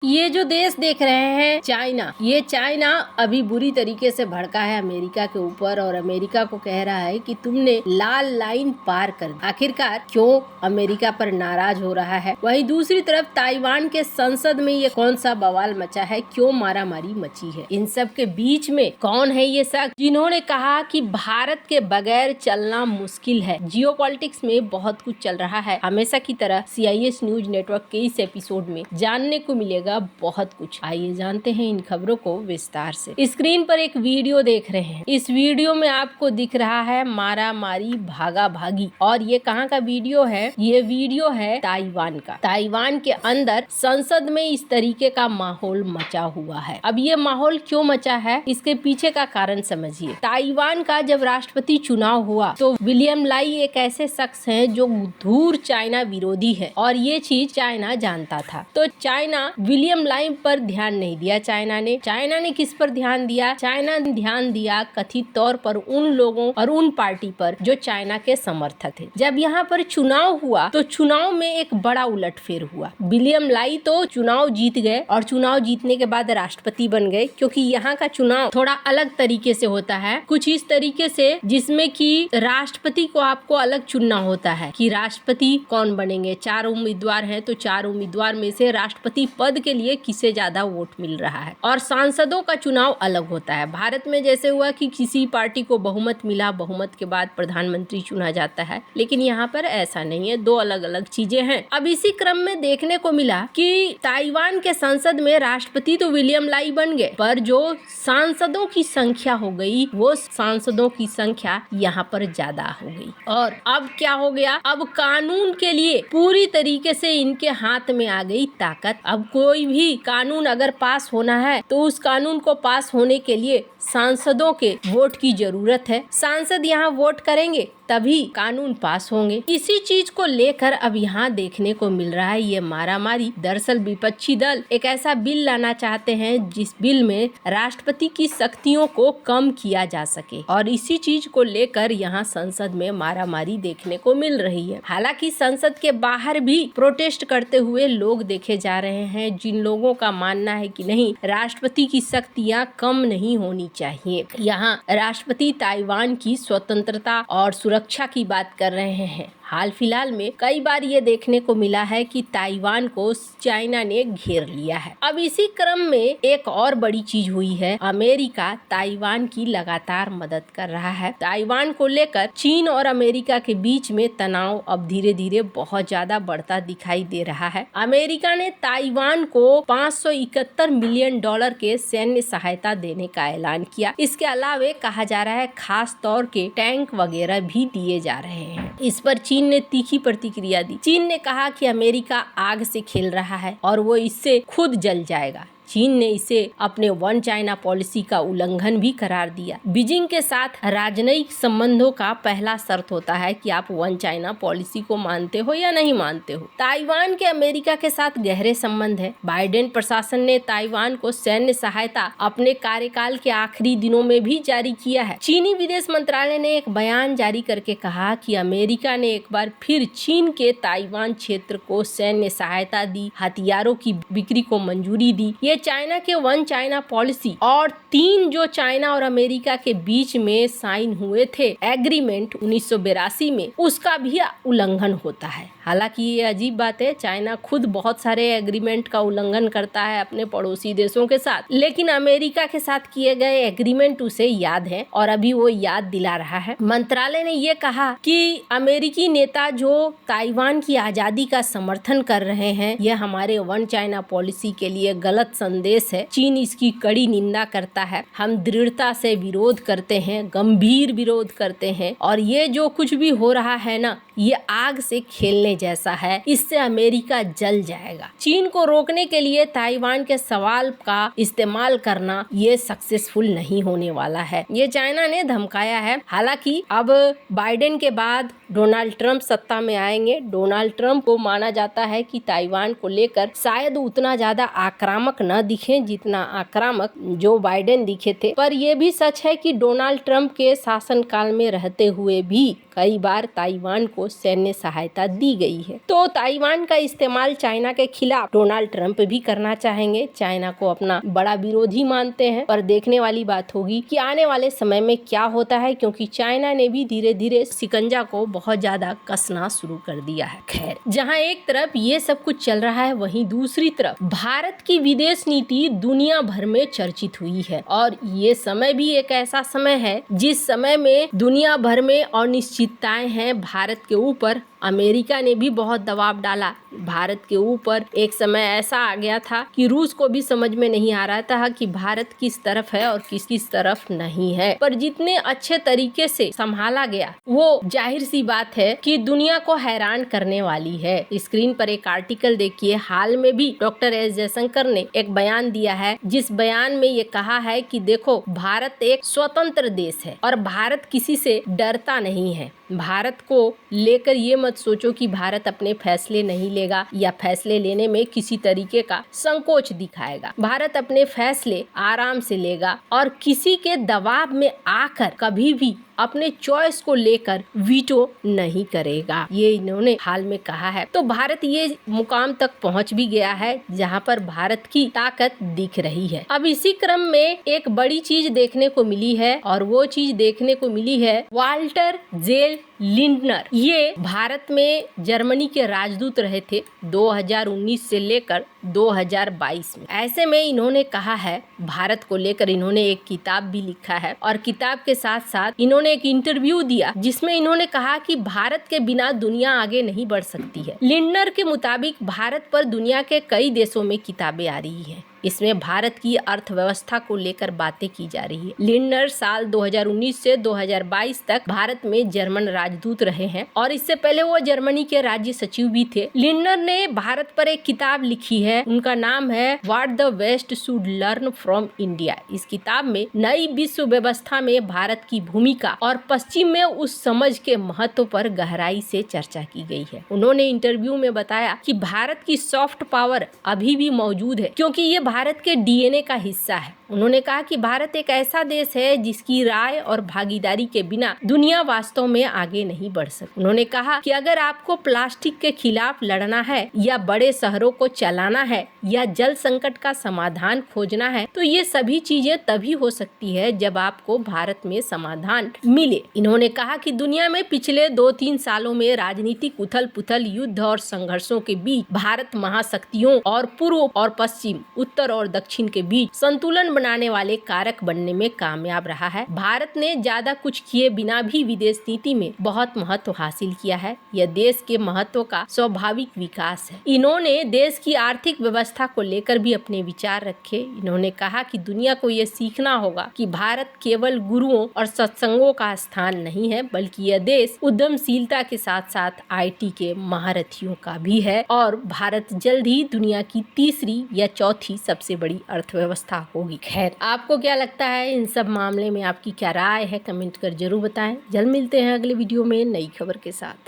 ये जो देश देख रहे हैं चाइना, ये चाइना अभी बुरी तरीके से भड़का है अमेरिका के ऊपर और अमेरिका को कह रहा है कि तुमने लाल लाइन पार कर दी। आखिरकार क्यों अमेरिका पर नाराज हो रहा है। वहीं दूसरी तरफ ताइवान के संसद में ये कौन सा बवाल मचा है, क्यों मारामारी मची है। इन सब के बीच में कौन है ये शख्स जिन्होंने कहा कि भारत के बगैर चलना मुश्किल है। जियोपॉलिटिक्स में बहुत कुछ चल रहा है। हमेशा की तरह CIS न्यूज नेटवर्क के इस एपिसोड में जानने को मिलेगा बहुत कुछ। आइए जानते हैं इन खबरों को विस्तार से। स्क्रीन पर एक वीडियो देख रहे हैं। इस वीडियो में आपको दिख रहा है मारा मारी भागा भागी। और ये कहाँ का वीडियो है? ये वीडियो है ताइवान का। ताइवान के अंदर संसद में इस तरीके का माहौल मचा हुआ है। अब ये माहौल क्यों मचा है, इसके पीछे का कारण समझिए। ताइवान का जब राष्ट्रपति चुनाव हुआ तो विलियम लाई एक ऐसे शख्स हैं जो धूर चाइना विरोधी है और ये चीज चाइना जानता था। तो चाइना विलियम लाई पर ध्यान नहीं दिया। चाइना ने किस पर ध्यान दिया? चाइना ने ध्यान दिया कथित तौर पर उन लोगों और उन पार्टी पर जो चाइना के समर्थक थे। जब यहाँ पर चुनाव हुआ तो चुनाव में एक बड़ा उलटफेर हुआ। विलियम लाई तो चुनाव जीत गए और चुनाव जीतने के बाद राष्ट्रपति बन गए, क्योंकि यहाँ का चुनाव थोड़ा अलग तरीके से होता है। कुछ इस तरीके से जिसमें कि राष्ट्रपति को आपको अलग चुनना होता है कि राष्ट्रपति कौन बनेंगे। 4 उम्मीदवार हैं तो 4 उम्मीदवार में से राष्ट्रपति पद के लिए किसे ज्यादा वोट मिल रहा है। और सांसदों का चुनाव अलग होता है। भारत में जैसे हुआ कि किसी पार्टी को बहुमत मिला, बहुमत के बाद प्रधानमंत्री चुना जाता है, लेकिन यहाँ पर ऐसा नहीं है। 2 अलग अलग चीजें हैं। अब इसी क्रम में देखने को मिला कि ताइवान के संसद में राष्ट्रपति तो विलियम लाई बन गए, पर जो सांसदों की संख्या हो गई वो सांसदों की संख्या यहाँ पर ज्यादा हो गई। और अब क्या हो गया? अब कानून के लिए पूरी तरीके से इनके हाथ में आ गई ताकत। अब कोई भी कानून अगर पास होना है तो उस कानून को पास होने के लिए सांसदों के वोट की जरूरत है। सांसद यहाँ वोट करेंगे तभी कानून पास होंगे। इसी चीज को लेकर अब यहाँ देखने को मिल रहा है ये मारामारी। दरअसल विपक्षी दल एक ऐसा बिल लाना चाहते हैं जिस बिल में राष्ट्रपति की शक्तियों को कम किया जा सके, और इसी चीज को लेकर यहाँ संसद में मारामारी देखने को मिल रही है। हालांकि संसद के बाहर भी प्रोटेस्ट करते हुए लोग देखे जा रहे हैं, जिन लोगों का मानना है कि नहीं, राष्ट्रपति की शक्तियाँ कम नहीं होनी चाहिए। यहाँ राष्ट्रपति ताइवान की स्वतंत्रता और सुरक्षा की बात कर रहे हैं। हाल फिलहाल में कई बार ये देखने को मिला है कि ताइवान को चाइना ने घेर लिया है। अब इसी क्रम में एक और बड़ी चीज हुई है। अमेरिका ताइवान की लगातार मदद कर रहा है। ताइवान को लेकर चीन और अमेरिका के बीच में तनाव अब धीरे धीरे बहुत ज्यादा बढ़ता दिखाई दे रहा है। अमेरिका ने ताइवान को $571 मिलियन के सैन्य सहायता देने का ऐलान किया। इसके अलावे कहा जा रहा है खास तौर के टैंक वगैरह भी दिए जा रहे हैं। इस पर चीन ने तीखी प्रतिक्रिया दी। चीन ने कहा कि अमेरिका आग से खेल रहा है और वो इससे खुद जल जाएगा। चीन ने इसे अपने वन चाइना पॉलिसी का उल्लंघन भी करार दिया। बीजिंग के साथ राजनयिक संबंधों का पहला शर्त होता है कि आप वन चाइना पॉलिसी को मानते हो या नहीं मानते हो। ताइवान के अमेरिका के साथ गहरे संबंध है। बाइडेन प्रशासन ने ताइवान को सैन्य सहायता अपने कार्यकाल के आखिरी दिनों में भी जारी किया है। चीनी विदेश मंत्रालय ने एक बयान जारी करके कहा कि अमेरिका ने एक बार फिर चीन के ताइवान क्षेत्र को सैन्य सहायता दी, हथियारों की बिक्री को मंजूरी दी। ये चाइना के वन चाइना पॉलिसी और 3 जो चाइना और अमेरिका के बीच में साइन हुए थे एग्रीमेंट 1982 में, उसका भी उल्लंघन होता है। हालांकि ये अजीब बात है, चाइना खुद बहुत सारे एग्रीमेंट का उल्लंघन करता है अपने पड़ोसी देशों के साथ, लेकिन अमेरिका के साथ किए गए एग्रीमेंट उसे याद है और अभी वो याद दिला रहा है। मंत्रालय ने ये कहा कि अमेरिकी नेता जो ताइवान की आजादी का समर्थन कर रहे हैं, यह हमारे वन चाइना पॉलिसी के लिए गलत संदेश है। चीन इसकी कड़ी निंदा करता है। हम दृढ़ता से विरोध करते हैं, गंभीर विरोध करते हैं, और ये जो कुछ भी हो रहा है ना, ये आग से खेलने जैसा है। इससे अमेरिका जल जाएगा। चीन को रोकने के लिए ताइवान के सवाल का इस्तेमाल करना ये सक्सेसफुल नहीं होने वाला है, ये चाइना ने धमकाया है। हालांकि अब बाइडेन के बाद डोनाल्ड ट्रंप सत्ता में आएंगे। डोनाल्ड ट्रंप को माना जाता है कि ताइवान को लेकर शायद उतना ज्यादा आक्रामक न दिखे जितना आक्रामक जो बाइडेन दिखे थे। पर यह भी सच है कि डोनाल्ड ट्रंप के शासनकाल में रहते हुए भी कई बार ताइवान को सैन्य सहायता दी गई है। तो ताइवान का इस्तेमाल चाइना के खिलाफ डोनाल्ड ट्रंप भी करना चाहेंगे। चाइना को अपना बड़ा विरोधी मानते हैं, पर देखने वाली बात होगी कि आने वाले समय में क्या होता है, क्योंकि चाइना ने भी धीरे धीरे शिकंजा को बहुत ज्यादा कसना शुरू कर दिया है। खैर, जहां एक तरफ ये सब कुछ चल रहा है, वहीं दूसरी तरफ भारत की विदेश नीति दुनिया भर में चर्चित हुई है। और ये समय भी एक ऐसा समय है जिस समय में दुनिया भर में अनिश्चितताएं हैं भारत के ऊपर। अमेरिका ने भी बहुत दबाव डाला भारत के ऊपर। एक समय ऐसा आ गया था कि रूस को भी समझ में नहीं आ रहा था कि भारत किस तरफ है और किस तरफ नहीं है, पर जितने अच्छे तरीके से संभाला गया वो जाहिर सी बात है कि दुनिया को हैरान करने वाली है। स्क्रीन पर एक आर्टिकल देखिए। हाल में भी डॉक्टर एस जयशंकर ने एक बयान दिया है, जिस बयान में ये कहा है कि देखो, भारत एक स्वतंत्र देश है और भारत किसी से डरता नहीं है। भारत को लेकर ये मत सोचो कि भारत अपने फैसले नहीं लेगा या फैसले लेने में किसी तरीके का संकोच दिखाएगा। भारत अपने फैसले आराम से लेगा और किसी के दबाव में आकर कभी भी अपने चॉइस को लेकर वीटो नहीं करेगा। ये इन्होंने हाल में कहा है। तो भारत ये मुकाम तक पहुंच भी गया है जहां पर भारत की ताकत दिख रही है। अब इसी क्रम में एक बड़ी चीज देखने को मिली है और वो चीज देखने को मिली है वाल्टर जेल लिंडनर। ये भारत में जर्मनी के राजदूत रहे थे 2019 से लेकर 2022 में। ऐसे में इन्होंने कहा है, भारत को लेकर इन्होंने एक किताब भी लिखा है और किताब के साथ साथ इन्होंने एक इंटरव्यू दिया जिसमें इन्होंने कहा कि भारत के बिना दुनिया आगे नहीं बढ़ सकती है। लिंडनर के मुताबिक भारत पर दुनिया के कई देशों में किताबें आ रही हैं। इसमें भारत की अर्थव्यवस्था को लेकर बातें की जा रही है। लिंडनर साल 2019 से 2022 तक भारत में जर्मन राजदूत रहे हैं और इससे पहले वो जर्मनी के राज्य सचिव भी थे। लिंडनर ने भारत पर एक किताब लिखी है, उनका नाम है what the west should learn from India. इस किताब में नई विश्व व्यवस्था में भारत की भूमिका और पश्चिम में उस समझ के महत्व पर गहराई से चर्चा की गई है। उन्होंने इंटरव्यू में बताया कि भारत की सॉफ्ट पावर अभी भी मौजूद है क्योंकि ये भारत के डीएनए का हिस्सा है। उन्होंने कहा कि भारत एक ऐसा देश है जिसकी राय और भागीदारी के बिना दुनिया वास्तव में आगे नहीं बढ़ सकती। उन्होंने कहा कि अगर आपको प्लास्टिक के खिलाफ लड़ना है या बड़े शहरों को चलाना है या जल संकट का समाधान खोजना है तो ये सभी चीजें तभी हो सकती है जब आपको भारत में समाधान मिले। इन्होंने कहा कि दुनिया में पिछले 2-3 सालों में राजनीतिक उथल पुथल, युद्ध और संघर्षों के बीच भारत महाशक्तियों और पूर्व और पश्चिम, उत्तर और दक्षिण के बीच संतुलन बनाने वाले कारक बनने में कामयाब रहा है। भारत ने ज्यादा कुछ किए बिना भी विदेश नीति में बहुत महत्व हासिल किया है। यह देश के महत्व का स्वाभाविक विकास है। इन्होंने देश की आर्थिक व्यवस्था को लेकर भी अपने विचार रखे। इन्होंने कहा कि दुनिया को यह सीखना होगा कि भारत केवल गुरुओं और सत्संगों का स्थान नहीं है, बल्कि यह देश उद्यमशीलता के साथ साथ IT के महारथियों का भी है और भारत जल्द ही दुनिया की तीसरी या चौथी सबसे बड़ी अर्थव्यवस्था होगी। खैर, आपको क्या लगता है इन सब मामले में? आपकी क्या राय है? कमेंट कर जरूर बताएं। जल्द मिलते हैं अगले वीडियो में नई खबर के साथ।